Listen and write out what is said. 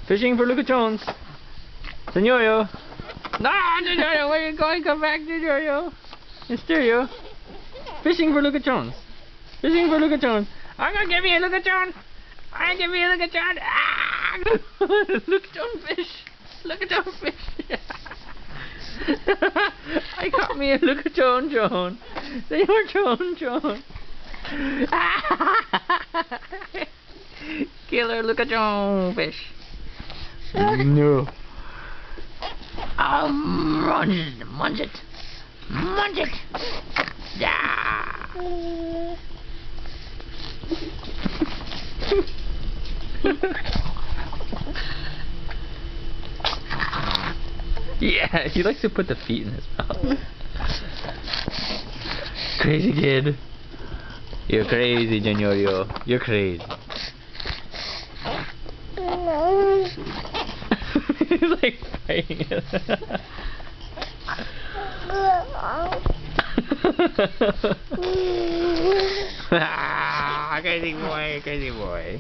Fishing for Lukachons. Senor. No, Senor, where are you going? Come back, Senor. Mysterio. Fishing for Lukachons. Fishing for Lukachons. I'm gonna give you a Lukachon. I'm gonna give you a Lukachon. Ah! Lukachon fish. Lukachon fish. I caught me a Lukachon, John. Senor John. Killer Lukachon fish. No. Munch it. Yeah. Yeah, he likes to put the feet in his mouth. Crazy kid. You're crazy, Senor. You're crazy. He's like fighting it. Crazy boy.